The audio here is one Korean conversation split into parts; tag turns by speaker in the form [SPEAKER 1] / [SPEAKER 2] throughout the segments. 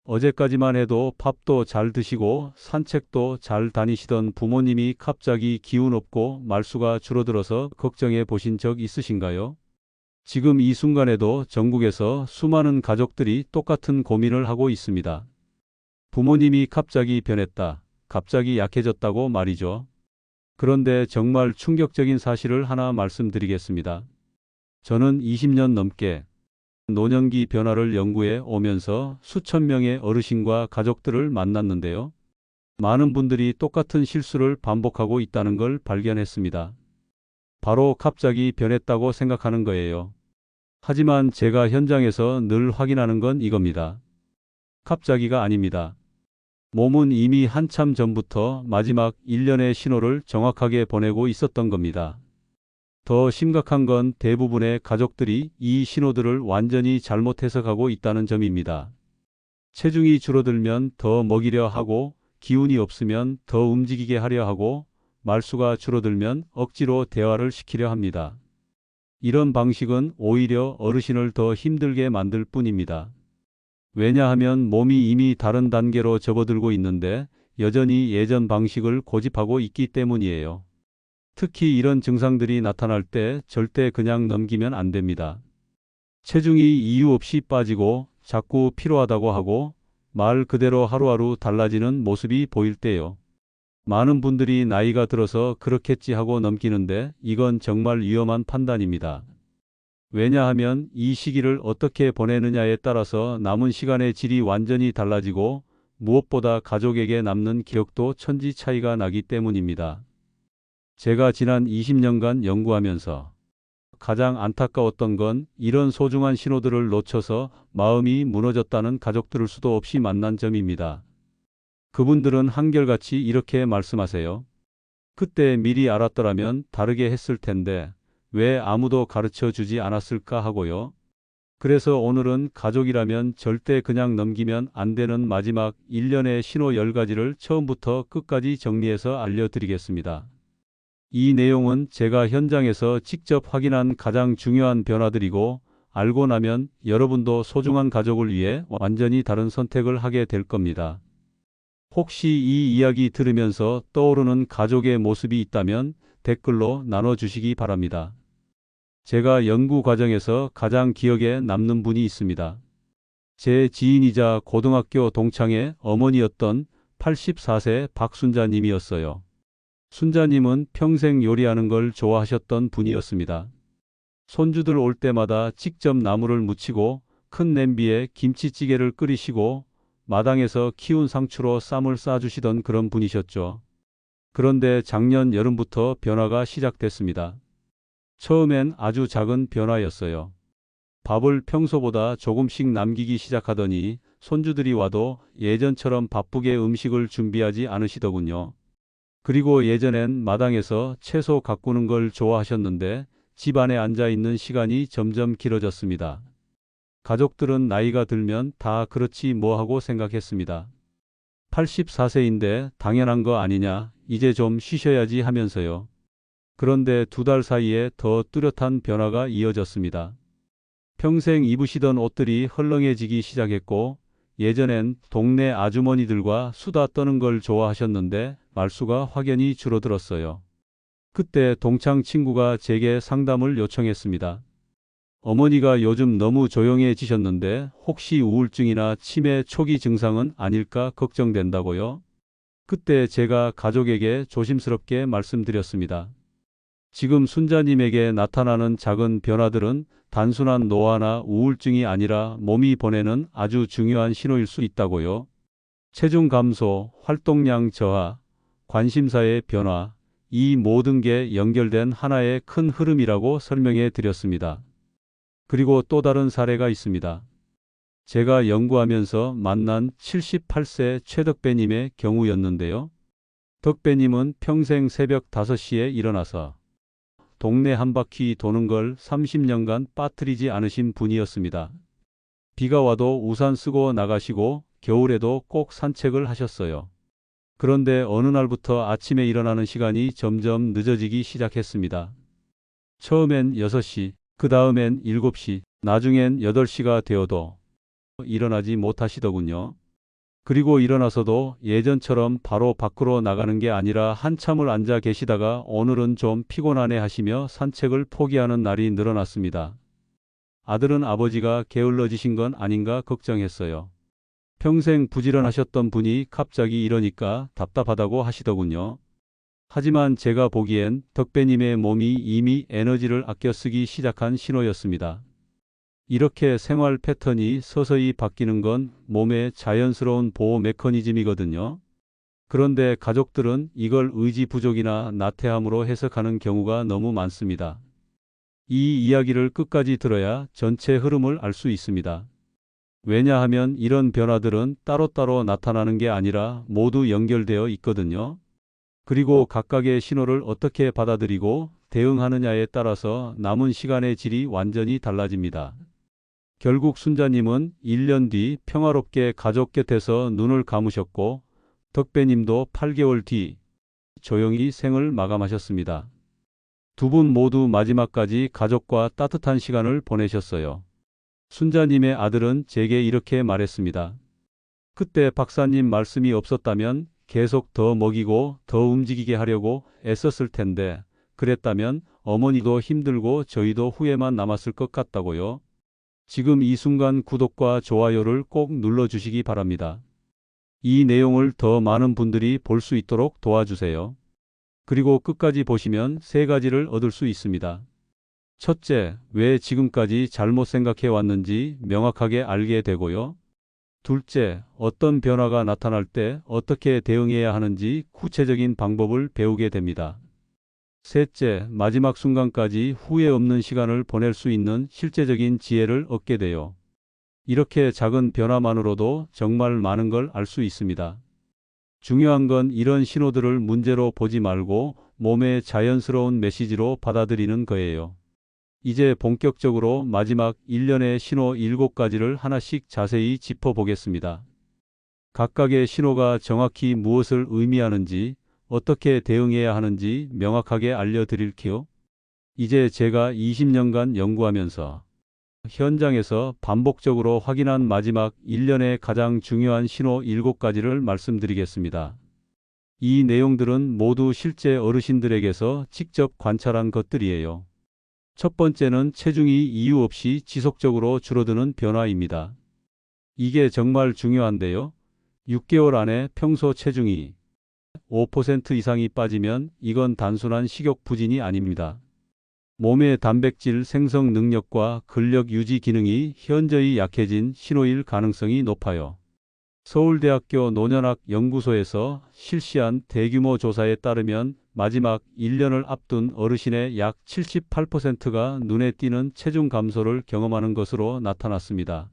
[SPEAKER 1] 어제까지만 해도 밥도 잘 드시고 산책도 잘 다니시던 부모님이 갑자기 기운 없고 말수가 줄어들어서 걱정해 보신 적 있으신가요? 지금 이 순간에도 전국에서 수많은 가족들이 똑같은 고민을 하고 있습니다. 부모님이 갑자기 변했다, 갑자기 약해졌다고 말이죠. 그런데 정말 충격적인 사실을 하나 말씀드리겠습니다. 저는 20년 넘게 노년기 변화를 연구해 오면서 수천 명의 어르신과 가족들을 만났는데요. 많은 분들이 똑같은 실수를 반복하고 있다는 걸 발견했습니다. 바로 갑자기 변했다고 생각하는 거예요. 하지만 제가 현장에서 늘 확인하는 건 이겁니다. 갑자기가 아닙니다. 몸은 이미 한참 전부터 마지막 1년의 신호를 정확하게 보내고 있었던 겁니다. 더 심각한 건 대부분의 가족들이 이 신호들을 완전히 잘못 해석하고 있다는 점입니다. 체중이 줄어들면 더 먹이려 하고, 기운이 없으면 더 움직이게 하려 하고, 말수가 줄어들면 억지로 대화를 시키려 합니다. 이런 방식은 오히려 어르신을 더 힘들게 만들 뿐입니다. 왜냐하면 몸이 이미 다른 단계로 접어들고 있는데 여전히 예전 방식을 고집하고 있기 때문이에요. 특히 이런 증상들이 나타날 때 절대 그냥 넘기면 안 됩니다. 체중이 이유 없이 빠지고 자꾸 피로하다고 하고 말 그대로 하루하루 달라지는 모습이 보일 때요. 많은 분들이 나이가 들어서 그렇겠지 하고 넘기는데 이건 정말 위험한 판단입니다. 왜냐하면 이 시기를 어떻게 보내느냐에 따라서 남은 시간의 질이 완전히 달라지고 무엇보다 가족에게 남는 기억도 천지 차이가 나기 때문입니다. 제가 지난 20년간 연구하면서 가장 안타까웠던 건 이런 소중한 신호들을 놓쳐서 마음이 무너졌다는 가족들을 수도 없이 만난 점입니다. 그분들은 한결같이 이렇게 말씀하세요. 그때 미리 알았더라면 다르게 했을 텐데 왜 아무도 가르쳐 주지 않았을까 하고요. 그래서 오늘은 가족이라면 절대 그냥 넘기면 안 되는 마지막 1년의 신호 10가지를 처음부터 끝까지 정리해서 알려드리겠습니다. 이 내용은 제가 현장에서 직접 확인한 가장 중요한 변화들이고 알고 나면 여러분도 소중한 가족을 위해 완전히 다른 선택을 하게 될 겁니다. 혹시 이 이야기 들으면서 떠오르는 가족의 모습이 있다면 댓글로 나눠주시기 바랍니다. 제가 연구 과정에서 가장 기억에 남는 분이 있습니다. 제 지인이자 고등학교 동창의 어머니였던 84세 박순자님이었어요. 순자님은 평생 요리하는 걸 좋아하셨던 분이었습니다. 손주들 올 때마다 직접 나물을 무치고 큰 냄비에 김치찌개를 끓이시고 마당에서 키운 상추로 쌈을 싸주시던 그런 분이셨죠. 그런데 작년 여름부터 변화가 시작됐습니다. 처음엔 아주 작은 변화였어요. 밥을 평소보다 조금씩 남기기 시작하더니 손주들이 와도 예전처럼 바쁘게 음식을 준비하지 않으시더군요. 그리고 예전엔 마당에서 채소 가꾸는 걸 좋아하셨는데 집 안에 앉아 있는 시간이 점점 길어졌습니다. 가족들은 나이가 들면 다 그렇지 뭐 하고 생각했습니다. 84세인데 당연한 거 아니냐, 이제 좀 쉬셔야지 하면서요. 그런데 2달 사이에 더 뚜렷한 변화가 이어졌습니다. 평생 입으시던 옷들이 헐렁해지기 시작했고 예전엔 동네 아주머니들과 수다 떠는 걸 좋아하셨는데 말수가 확연히 줄어들었어요. 그때 동창 친구가 제게 상담을 요청했습니다. 어머니가 요즘 너무 조용해지셨는데 혹시 우울증이나 치매 초기 증상은 아닐까 걱정된다고요? 그때 제가 가족에게 조심스럽게 말씀드렸습니다. 지금 순자님에게 나타나는 작은 변화들은 단순한 노화나 우울증이 아니라 몸이 보내는 아주 중요한 신호일 수 있다고요. 체중 감소, 활동량 저하, 관심사의 변화, 이 모든 게 연결된 하나의 큰 흐름이라고 설명해 드렸습니다. 그리고 또 다른 사례가 있습니다. 제가 연구하면서 만난 78세 최덕배님의 경우였는데요. 덕배님은 평생 새벽 5시에 일어나서 동네 한 바퀴 도는 걸 30년간 빠뜨리지 않으신 분이었습니다. 비가 와도 우산 쓰고 나가시고 겨울에도 꼭 산책을 하셨어요. 그런데 어느 날부터 아침에 일어나는 시간이 점점 늦어지기 시작했습니다. 처음엔 6시, 그 다음엔 7시, 나중엔 8시가 되어도 일어나지 못하시더군요. 그리고 일어나서도 예전처럼 바로 밖으로 나가는 게 아니라 한참을 앉아 계시다가 오늘은 좀 피곤하네 하시며 산책을 포기하는 날이 늘어났습니다. 아들은 아버지가 게을러지신 건 아닌가 걱정했어요. 평생 부지런하셨던 분이 갑자기 이러니까 답답하다고 하시더군요. 하지만 제가 보기엔 덕배님의 몸이 이미 에너지를 아껴 쓰기 시작한 신호였습니다. 이렇게 생활 패턴이 서서히 바뀌는 건 몸의 자연스러운 보호 메커니즘이거든요. 그런데 가족들은 이걸 의지 부족이나 나태함으로 해석하는 경우가 너무 많습니다. 이 이야기를 끝까지 들어야 전체 흐름을 알 수 있습니다. 왜냐하면 이런 변화들은 따로따로 나타나는 게 아니라 모두 연결되어 있거든요. 그리고 각각의 신호를 어떻게 받아들이고 대응하느냐에 따라서 남은 시간의 질이 완전히 달라집니다. 결국 순자님은 1년 뒤 평화롭게 가족 곁에서 눈을 감으셨고 덕배님도 8개월 뒤 조용히 생을 마감하셨습니다. 두 분 모두 마지막까지 가족과 따뜻한 시간을 보내셨어요. 순자님의 아들은 제게 이렇게 말했습니다. 그때 박사님 말씀이 없었다면 계속 더 먹이고 더 움직이게 하려고 애썼을 텐데 그랬다면 어머니도 힘들고 저희도 후회만 남았을 것 같다고요. 지금 이 순간 구독과 좋아요를 꼭 눌러주시기 바랍니다. 이 내용을 더 많은 분들이 볼 수 있도록 도와주세요. 그리고 끝까지 보시면 세 가지를 얻을 수 있습니다. 첫째, 왜 지금까지 잘못 생각해 왔는지 명확하게 알게 되고요. 둘째, 어떤 변화가 나타날 때 어떻게 대응해야 하는지 구체적인 방법을 배우게 됩니다. 셋째, 마지막 순간까지 후회 없는 시간을 보낼 수 있는 실제적인 지혜를 얻게 돼요. 이렇게 작은 변화만으로도 정말 많은 걸 알 수 있습니다. 중요한 건 이런 신호들을 문제로 보지 말고 몸의 자연스러운 메시지로 받아들이는 거예요. 이제 본격적으로 마지막 1년의 신호 7가지를 하나씩 자세히 짚어보겠습니다. 각각의 신호가 정확히 무엇을 의미하는지, 어떻게 대응해야 하는지 명확하게 알려드릴게요. 이제 제가 20년간 연구하면서 현장에서 반복적으로 확인한 마지막 1년의 가장 중요한 신호 7가지를 말씀드리겠습니다. 이 내용들은 모두 실제 어르신들에게서 직접 관찰한 것들이에요. 첫 번째는 체중이 이유 없이 지속적으로 줄어드는 변화입니다. 이게 정말 중요한데요. 6개월 안에 평소 체중이 5% 이상이 빠지면 이건 단순한 식욕 부진이 아닙니다. 몸의 단백질 생성 능력과 근력 유지 기능이 현저히 약해진 신호일 가능성이 높아요. 서울대학교 노년학 연구소에서 실시한 대규모 조사에 따르면 마지막 1년을 앞둔 어르신의 약 78%가 눈에 띄는 체중 감소를 경험하는 것으로 나타났습니다.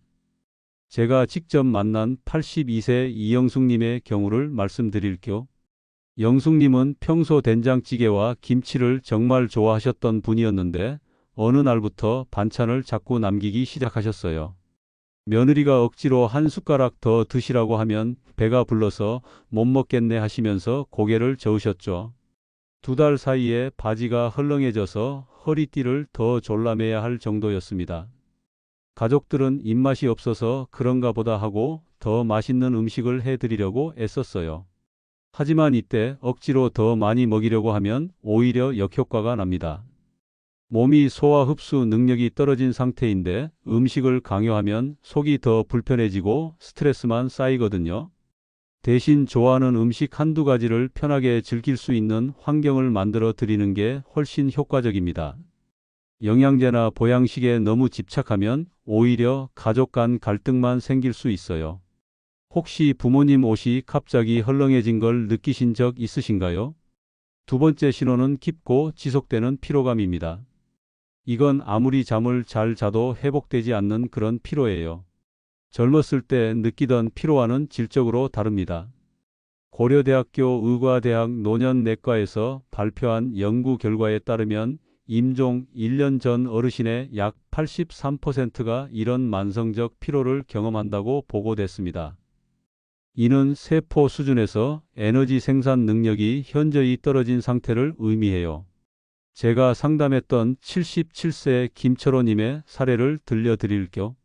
[SPEAKER 1] 제가 직접 만난 82세 이영숙님의 경우를 말씀드릴게요. 영숙님은 평소 된장찌개와 김치를 정말 좋아하셨던 분이었는데 어느 날부터 반찬을 자꾸 남기기 시작하셨어요. 며느리가 억지로 한 숟가락 더 드시라고 하면 배가 불러서 못 먹겠네 하시면서 고개를 저으셨죠. 2달 사이에 바지가 헐렁해져서 허리띠를 더 졸라매야 할 정도였습니다. 가족들은 입맛이 없어서 그런가 보다 하고 더 맛있는 음식을 해드리려고 애썼어요. 하지만 이때 억지로 더 많이 먹이려고 하면 오히려 역효과가 납니다. 몸이 소화 흡수 능력이 떨어진 상태인데 음식을 강요하면 속이 더 불편해지고 스트레스만 쌓이거든요. 대신 좋아하는 음식 한두 가지를 편하게 즐길 수 있는 환경을 만들어 드리는 게 훨씬 효과적입니다. 영양제나 보양식에 너무 집착하면 오히려 가족 간 갈등만 생길 수 있어요. 혹시 부모님 옷이 갑자기 헐렁해진 걸 느끼신 적 있으신가요? 두 번째 신호는 깊고 지속되는 피로감입니다. 이건 아무리 잠을 잘 자도 회복되지 않는 그런 피로예요. 젊었을 때 느끼던 피로와는 질적으로 다릅니다. 고려대학교 의과대학 노년내과에서 발표한 연구 결과에 따르면 임종 1년 전 어르신의 약 83%가 이런 만성적 피로를 경험한다고 보고됐습니다. 이는 세포 수준에서 에너지 생산 능력이 현저히 떨어진 상태를 의미해요. 제가 상담했던 77세 김철호님의 사례를 들려드릴게요.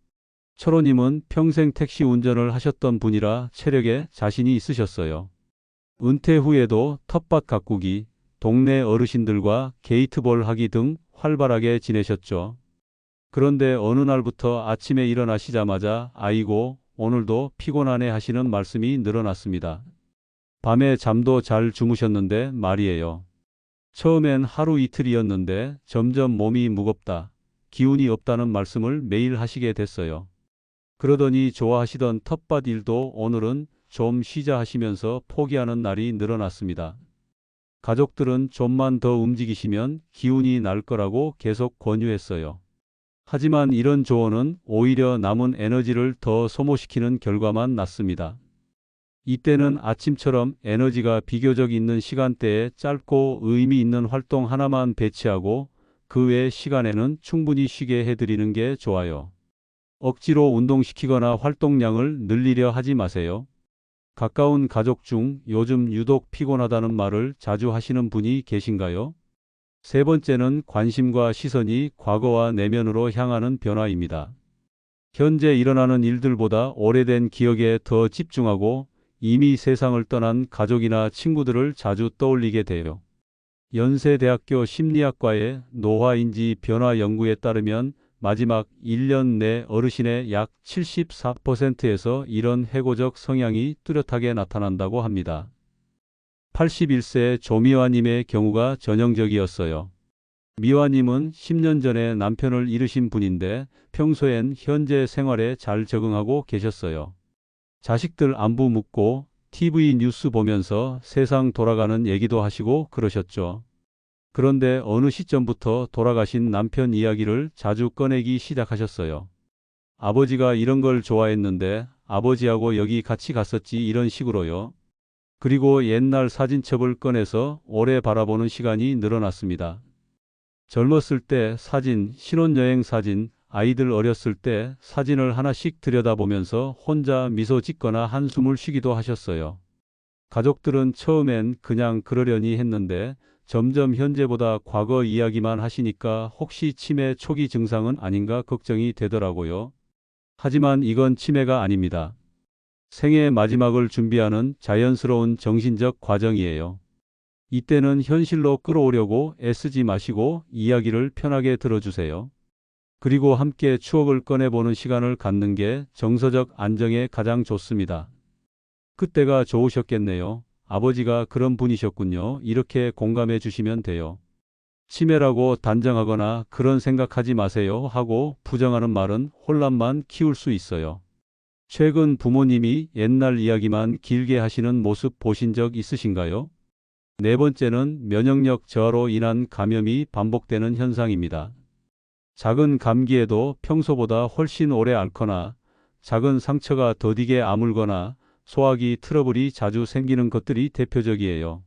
[SPEAKER 1] 철호님은 평생 택시 운전을 하셨던 분이라 체력에 자신이 있으셨어요. 은퇴 후에도 텃밭 가꾸기, 동네 어르신들과 게이트볼 하기 등 활발하게 지내셨죠. 그런데 어느 날부터 아침에 일어나시자마자 아이고, 오늘도 피곤하네 하시는 말씀이 늘어났습니다. 밤에 잠도 잘 주무셨는데 말이에요. 처음엔 하루 이틀이었는데 점점 몸이 무겁다, 기운이 없다는 말씀을 매일 하시게 됐어요. 그러더니 좋아하시던 텃밭 일도 오늘은 좀 쉬자 하시면서 포기하는 날이 늘어났습니다. 가족들은 좀만 더 움직이시면 기운이 날 거라고 계속 권유했어요. 하지만 이런 조언은 오히려 남은 에너지를 더 소모시키는 결과만 났습니다. 이때는 아침처럼 에너지가 비교적 있는 시간대에 짧고 의미 있는 활동 하나만 배치하고 그 외 시간에는 충분히 쉬게 해드리는 게 좋아요. 억지로 운동시키거나 활동량을 늘리려 하지 마세요. 가까운 가족 중 요즘 유독 피곤하다는 말을 자주 하시는 분이 계신가요? 세 번째는 관심과 시선이 과거와 내면으로 향하는 변화입니다. 현재 일어나는 일들보다 오래된 기억에 더 집중하고 이미 세상을 떠난 가족이나 친구들을 자주 떠올리게 돼요. 연세대학교 심리학과의 노화인지 변화 연구에 따르면 마지막 1년 내 어르신의 약 74%에서 이런 회고적 성향이 뚜렷하게 나타난다고 합니다. 81세 조미화님의 경우가 전형적이었어요. 미화님은 10년 전에 남편을 잃으신 분인데 평소엔 현재 생활에 잘 적응하고 계셨어요. 자식들 안부 묻고 TV 뉴스 보면서 세상 돌아가는 얘기도 하시고 그러셨죠. 그런데 어느 시점부터 돌아가신 남편 이야기를 자주 꺼내기 시작하셨어요. 아버지가 이런 걸 좋아했는데 아버지하고 여기 같이 갔었지, 이런 식으로요. 그리고 옛날 사진첩을 꺼내서 오래 바라보는 시간이 늘어났습니다. 젊었을 때 사진, 신혼여행 사진, 아이들 어렸을 때 사진을 하나씩 들여다보면서 혼자 미소 짓거나 한숨을 쉬기도 하셨어요. 가족들은 처음엔 그냥 그러려니 했는데 점점 현재보다 과거 이야기만 하시니까 혹시 치매 초기 증상은 아닌가 걱정이 되더라고요. 하지만 이건 치매가 아닙니다. 생의 마지막을 준비하는 자연스러운 정신적 과정이에요. 이때는 현실로 끌어오려고 애쓰지 마시고 이야기를 편하게 들어주세요. 그리고 함께 추억을 꺼내보는 시간을 갖는 게 정서적 안정에 가장 좋습니다. 그때가 좋으셨겠네요. 아버지가 그런 분이셨군요. 이렇게 공감해 주시면 돼요. 치매라고 단정하거나 그런 생각하지 마세요 하고 부정하는 말은 혼란만 키울 수 있어요. 최근 부모님이 옛날 이야기만 길게 하시는 모습 보신 적 있으신가요? 네 번째는 면역력 저하로 인한 감염이 반복되는 현상입니다. 작은 감기에도 평소보다 훨씬 오래 앓거나 작은 상처가 더디게 아물거나 소화기 트러블이 자주 생기는 것들이 대표적이에요.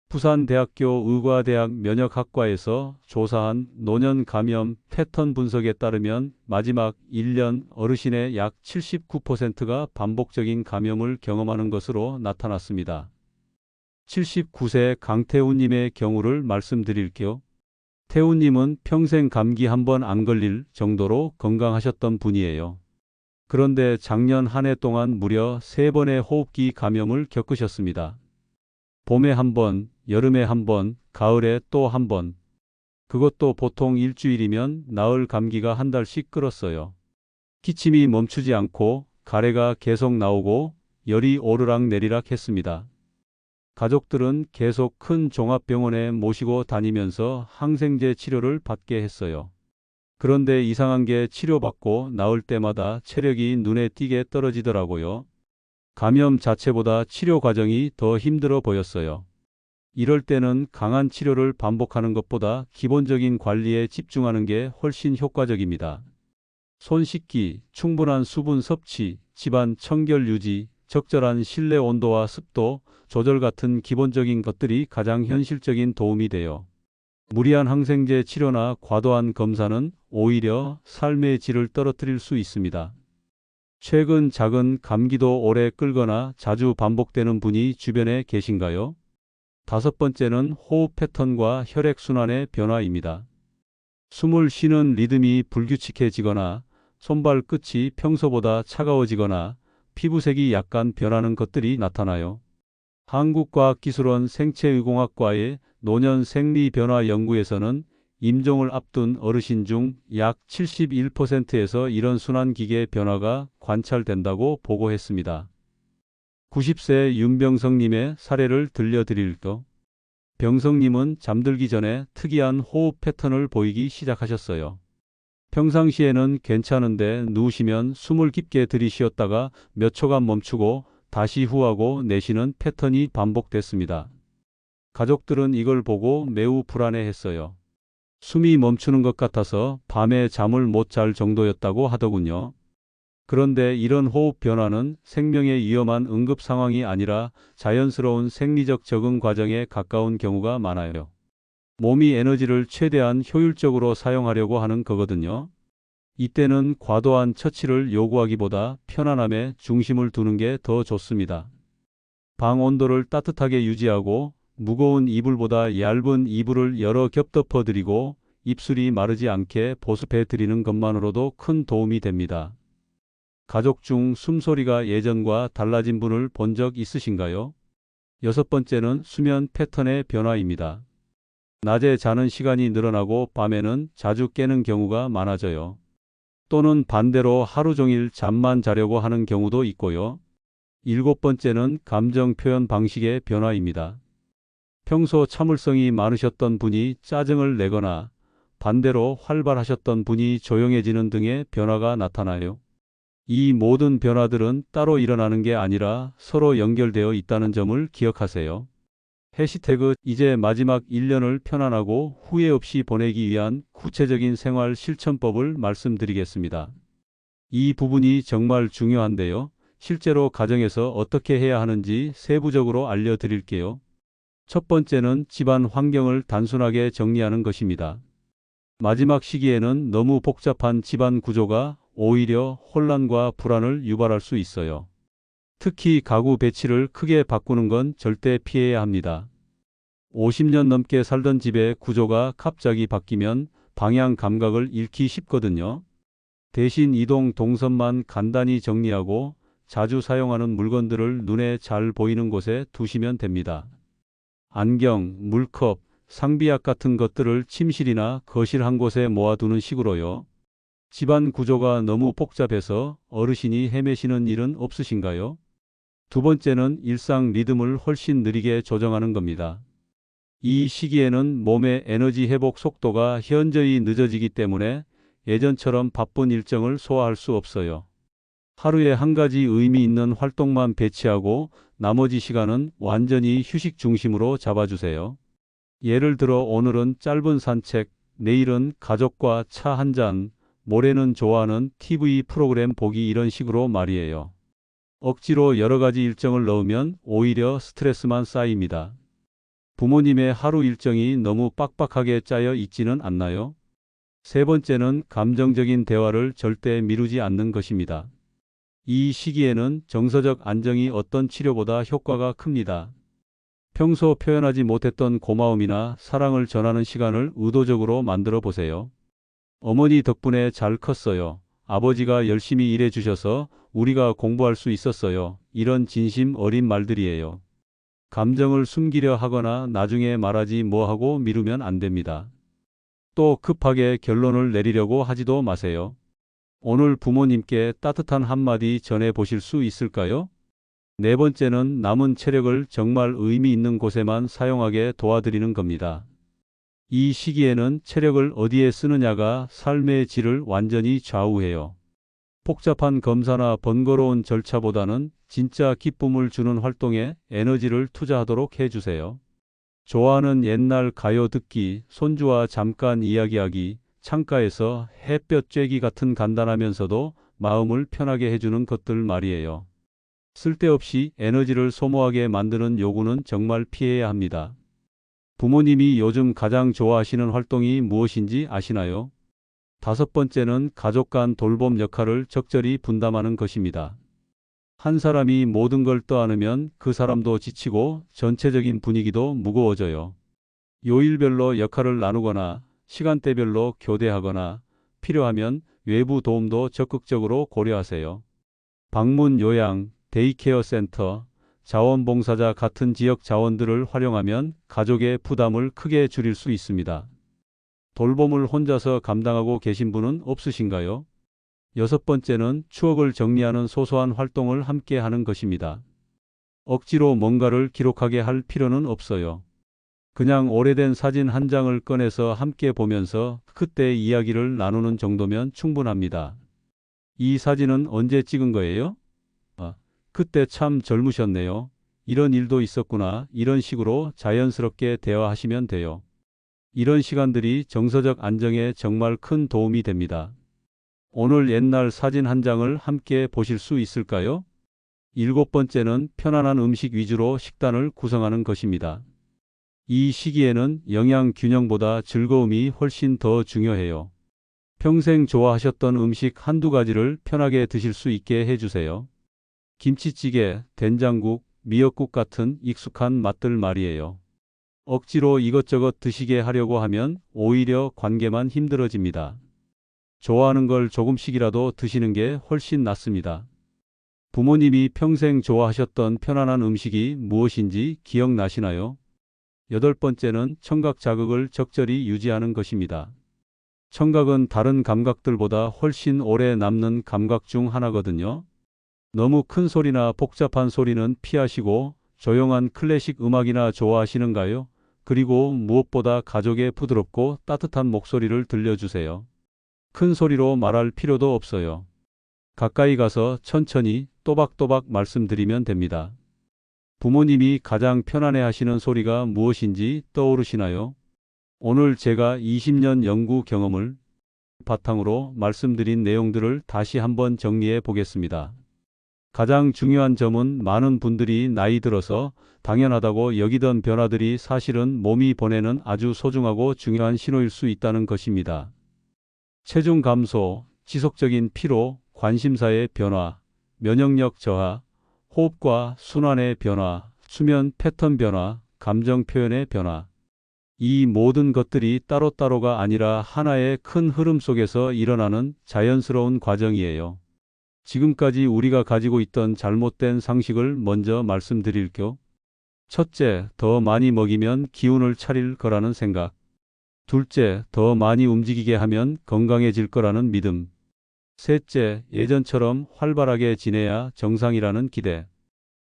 [SPEAKER 1] 부산대학교 의과대학 면역학과에서 조사한 노년 감염 패턴 분석에 따르면 마지막 1년 어르신의 약 79%가 반복적인 감염을 경험하는 것으로 나타났습니다. 79세 강태훈님의 경우를 말씀드릴게요. 태훈님은 평생 감기 한 번 안 걸릴 정도로 건강하셨던 분이에요. 그런데 작년 한 해 동안 무려 3번의 호흡기 감염을 겪으셨습니다. 봄에 한 번, 여름에 한 번, 가을에 또 한 번. 그것도 보통 일주일이면 나을 감기가 한 달씩 끓었어요. 기침이 멈추지 않고 가래가 계속 나오고 열이 오르락 내리락 했습니다. 가족들은 계속 큰 종합병원에 모시고 다니면서 항생제 치료를 받게 했어요. 그런데 이상한 게 치료받고 나올 때마다 체력이 눈에 띄게 떨어지더라고요. 감염 자체보다 치료 과정이 더 힘들어 보였어요. 이럴 때는 강한 치료를 반복하는 것보다 기본적인 관리에 집중하는 게 훨씬 효과적입니다. 손 씻기, 충분한 수분 섭취, 집안 청결 유지, 적절한 실내 온도와 습도 조절 같은 기본적인 것들이 가장 현실적인 도움이 돼요. 무리한 항생제 치료나 과도한 검사는 오히려 삶의 질을 떨어뜨릴 수 있습니다. 최근 작은 감기도 오래 끌거나 자주 반복되는 분이 주변에 계신가요? 다섯 번째는 호흡 패턴과 혈액순환의 변화입니다. 숨을 쉬는 리듬이 불규칙해지거나 손발 끝이 평소보다 차가워지거나 피부색이 약간 변하는 것들이 나타나요. 한국과학기술원 생체의공학과의 노년 생리변화 연구에서는 임종을 앞둔 어르신 중 약 71%에서 이런 순환기계 변화가 관찰된다고 보고했습니다. 90세 윤병성님의 사례를 들려드릴까? 병성님은 잠들기 전에 특이한 호흡 패턴을 보이기 시작하셨어요. 평상시에는 괜찮은데 누우시면 숨을 깊게 들이쉬었다가 몇 초간 멈추고 다시 후하고 내쉬는 패턴이 반복됐습니다. 가족들은 이걸 보고 매우 불안해했어요. 숨이 멈추는 것 같아서 밤에 잠을 못 잘 정도였다고 하더군요. 그런데 이런 호흡 변화는 생명에 위험한 응급 상황이 아니라 자연스러운 생리적 적응 과정에 가까운 경우가 많아요. 몸이 에너지를 최대한 효율적으로 사용하려고 하는 거거든요. 이때는 과도한 처치를 요구하기보다 편안함에 중심을 두는 게 더 좋습니다. 방 온도를 따뜻하게 유지하고 무거운 이불보다 얇은 이불을 여러 겹 덮어드리고 입술이 마르지 않게 보습해 드리는 것만으로도 큰 도움이 됩니다. 가족 중 숨소리가 예전과 달라진 분을 본 적 있으신가요? 6번째는 수면 패턴의 변화입니다. 낮에 자는 시간이 늘어나고 밤에는 자주 깨는 경우가 많아져요. 또는 반대로 하루 종일 잠만 자려고 하는 경우도 있고요. 7번째는 감정 표현 방식의 변화입니다. 평소 참을성이 많으셨던 분이 짜증을 내거나 반대로 활발하셨던 분이 조용해지는 등의 변화가 나타나요. 이 모든 변화들은 따로 일어나는 게 아니라 서로 연결되어 있다는 점을 기억하세요. 해시태그 이제 마지막 1년을 편안하고 후회 없이 보내기 위한 구체적인 생활 실천법을 말씀드리겠습니다. 이 부분이 정말 중요한데요. 실제로 가정에서 어떻게 해야 하는지 세부적으로 알려드릴게요. 첫 번째는 집안 환경을 단순하게 정리하는 것입니다. 마지막 시기에는 너무 복잡한 집안 구조가 오히려 혼란과 불안을 유발할 수 있어요. 특히 가구 배치를 크게 바꾸는 건 절대 피해야 합니다. 50년 넘게 살던 집의 구조가 갑자기 바뀌면 방향 감각을 잃기 쉽거든요. 대신 이동 동선만 간단히 정리하고 자주 사용하는 물건들을 눈에 잘 보이는 곳에 두시면 됩니다. 안경, 물컵, 상비약 같은 것들을 침실이나 거실 한 곳에 모아두는 식으로요. 집안 구조가 너무 복잡해서 어르신이 헤매시는 일은 없으신가요? 두 번째는 일상 리듬을 훨씬 느리게 조정하는 겁니다. 이 시기에는 몸의 에너지 회복 속도가 현저히 늦어지기 때문에 예전처럼 바쁜 일정을 소화할 수 없어요. 하루에 한 가지 의미 있는 활동만 배치하고 나머지 시간은 완전히 휴식 중심으로 잡아주세요. 예를 들어 오늘은 짧은 산책, 내일은 가족과 차 한 잔, 모레는 좋아하는 TV 프로그램 보기 이런 식으로 말이에요. 억지로 여러 가지 일정을 넣으면 오히려 스트레스만 쌓입니다. 부모님의 하루 일정이 너무 빡빡하게 짜여 있지는 않나요? 세 번째는 감정적인 대화를 절대 미루지 않는 것입니다. 이 시기에는 정서적 안정이 어떤 치료보다 효과가 큽니다. 평소 표현하지 못했던 고마움이나 사랑을 전하는 시간을 의도적으로 만들어 보세요. 어머니 덕분에 잘 컸어요. 아버지가 열심히 일해 주셔서 우리가 공부할 수 있었어요. 이런 진심 어린 말들이에요. 감정을 숨기려 하거나 나중에 말하지 뭐 하고 미루면 안 됩니다. 또 급하게 결론을 내리려고 하지도 마세요. 오늘 부모님께 따뜻한 한마디 전해 보실 수 있을까요? 네 번째는 남은 체력을 정말 의미 있는 곳에만 사용하게 도와드리는 겁니다. 이 시기에는 체력을 어디에 쓰느냐가 삶의 질을 완전히 좌우해요. 복잡한 검사나 번거로운 절차보다는 진짜 기쁨을 주는 활동에 에너지를 투자하도록 해주세요. 좋아하는 옛날 가요 듣기, 손주와 잠깐 이야기하기, 창가에서 햇볕 쬐기 같은 간단하면서도 마음을 편하게 해주는 것들 말이에요. 쓸데없이 에너지를 소모하게 만드는 요구는 정말 피해야 합니다. 부모님이 요즘 가장 좋아하시는 활동이 무엇인지 아시나요? 다섯 번째는 가족 간 돌봄 역할을 적절히 분담하는 것입니다. 한 사람이 모든 걸 떠안으면 그 사람도 지치고 전체적인 분위기도 무거워져요. 요일별로 역할을 나누거나 시간대별로 교대하거나 필요하면 외부 도움도 적극적으로 고려하세요. 방문 요양, 데이케어 센터, 자원봉사자 같은 지역 자원들을 활용하면 가족의 부담을 크게 줄일 수 있습니다. 돌봄을 혼자서 감당하고 계신 분은 없으신가요? 여섯 번째는 추억을 정리하는 소소한 활동을 함께 하는 것입니다. 억지로 뭔가를 기록하게 할 필요는 없어요. 그냥 오래된 사진 한 장을 꺼내서 함께 보면서 그때의 이야기를 나누는 정도면 충분합니다. 이 사진은 언제 찍은 거예요? 그때 참 젊으셨네요. 이런 일도 있었구나. 이런 식으로 자연스럽게 대화하시면 돼요. 이런 시간들이 정서적 안정에 정말 큰 도움이 됩니다. 오늘 옛날 사진 한 장을 함께 보실 수 있을까요? 일곱 번째는 편안한 음식 위주로 식단을 구성하는 것입니다. 이 시기에는 영양 균형보다 즐거움이 훨씬 더 중요해요. 평생 좋아하셨던 음식 한두 가지를 편하게 드실 수 있게 해주세요. 김치찌개, 된장국, 미역국 같은 익숙한 맛들 말이에요. 억지로 이것저것 드시게 하려고 하면 오히려 관계만 힘들어집니다. 좋아하는 걸 조금씩이라도 드시는 게 훨씬 낫습니다. 부모님이 평생 좋아하셨던 편안한 음식이 무엇인지 기억나시나요? 여덟 번째는 청각 자극을 적절히 유지하는 것입니다. 청각은 다른 감각들보다 훨씬 오래 남는 감각 중 하나거든요. 너무 큰 소리나 복잡한 소리는 피하시고 조용한 클래식 음악이나 좋아하시는가요? 그리고 무엇보다 가족의 부드럽고 따뜻한 목소리를 들려주세요. 큰 소리로 말할 필요도 없어요. 가까이 가서 천천히 또박또박 말씀드리면 됩니다. 부모님이 가장 편안해 하시는 소리가 무엇인지 떠오르시나요? 오늘 제가 20년 연구 경험을 바탕으로 말씀드린 내용들을 다시 한번 정리해 보겠습니다. 가장 중요한 점은 많은 분들이 나이 들어서 당연하다고 여기던 변화들이 사실은 몸이 보내는 아주 소중하고 중요한 신호일 수 있다는 것입니다. 체중 감소, 지속적인 피로, 관심사의 변화, 면역력 저하, 호흡과 순환의 변화, 수면 패턴 변화, 감정 표현의 변화. 이 모든 것들이 따로따로가 아니라 하나의 큰 흐름 속에서 일어나는 자연스러운 과정이에요. 지금까지 우리가 가지고 있던 잘못된 상식을 먼저 말씀드릴게요. 첫째, 더 많이 먹이면 기운을 차릴 거라는 생각. 둘째, 더 많이 움직이게 하면 건강해질 거라는 믿음. 셋째, 예전처럼 활발하게 지내야 정상이라는 기대.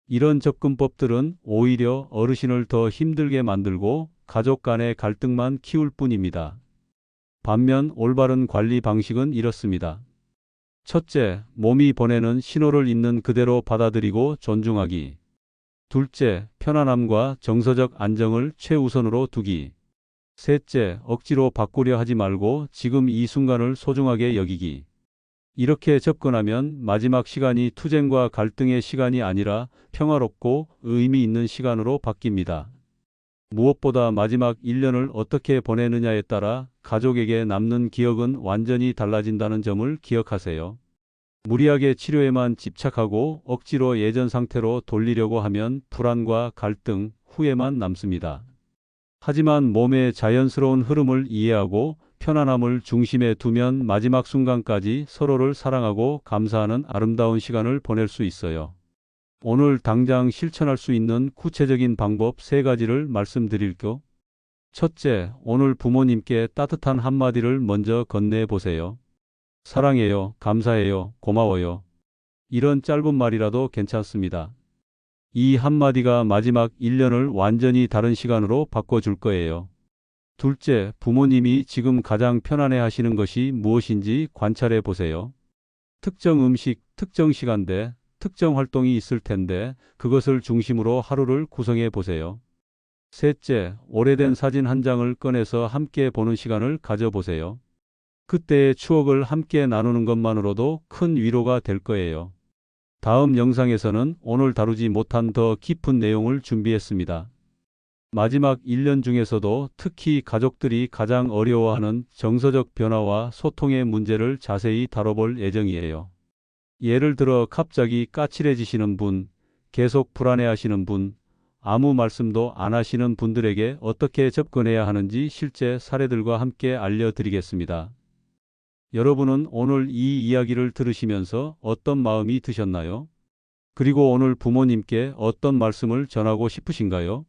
[SPEAKER 1] 이런 접근법들은 오히려 어르신을 더 힘들게 만들고 가족 간의 갈등만 키울 뿐입니다. 반면 올바른 관리 방식은 이렇습니다. 첫째, 몸이 보내는 신호를 있는 그대로 받아들이고 존중하기. 둘째, 편안함과 정서적 안정을 최우선으로 두기. 셋째, 억지로 바꾸려 하지 말고 지금 이 순간을 소중하게 여기기. 이렇게 접근하면 마지막 시간이 투쟁과 갈등의 시간이 아니라 평화롭고 의미 있는 시간으로 바뀝니다. 무엇보다 마지막 1년을 어떻게 보내느냐에 따라 가족에게 남는 기억은 완전히 달라진다는 점을 기억하세요. 무리하게 치료에만 집착하고 억지로 예전 상태로 돌리려고 하면 불안과 갈등, 후회만 남습니다. 하지만 몸의 자연스러운 흐름을 이해하고 편안함을 중심에 두면 마지막 순간까지 서로를 사랑하고 감사하는 아름다운 시간을 보낼 수 있어요. 오늘 당장 실천할 수 있는 구체적인 방법 3가지를 말씀드릴게요. 첫째, 오늘 부모님께 따뜻한 한마디를 먼저 건네보세요. 사랑해요, 감사해요, 고마워요. 이런 짧은 말이라도 괜찮습니다. 이 한마디가 마지막 1년을 완전히 다른 시간으로 바꿔줄 거예요. 둘째, 부모님이 지금 가장 편안해 하시는 것이 무엇인지 관찰해 보세요. 특정 음식, 특정 시간대, 특정 활동이 있을 텐데 그것을 중심으로 하루를 구성해 보세요. 셋째, 오래된 사진 한 장을 꺼내서 함께 보는 시간을 가져보세요. 그때의 추억을 함께 나누는 것만으로도 큰 위로가 될 거예요. 다음 영상에서는 오늘 다루지 못한 더 깊은 내용을 준비했습니다. 마지막 1년 중에서도 특히 가족들이 가장 어려워하는 정서적 변화와 소통의 문제를 자세히 다뤄볼 예정이에요. 예를 들어 갑자기 까칠해지시는 분, 계속 불안해하시는 분, 아무 말씀도 안 하시는 분들에게 어떻게 접근해야 하는지 실제 사례들과 함께 알려드리겠습니다. 여러분은 오늘 이 이야기를 들으시면서 어떤 마음이 드셨나요? 그리고 오늘 부모님께 어떤 말씀을 전하고 싶으신가요?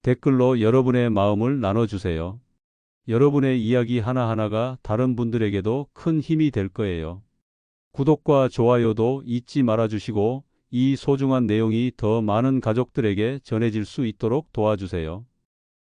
[SPEAKER 1] 댓글로 여러분의 마음을 나눠주세요. 여러분의 이야기 하나하나가 다른 분들에게도 큰 힘이 될 거예요. 구독과 좋아요도 잊지 말아주시고 이 소중한 내용이 더 많은 가족들에게 전해질 수 있도록 도와주세요.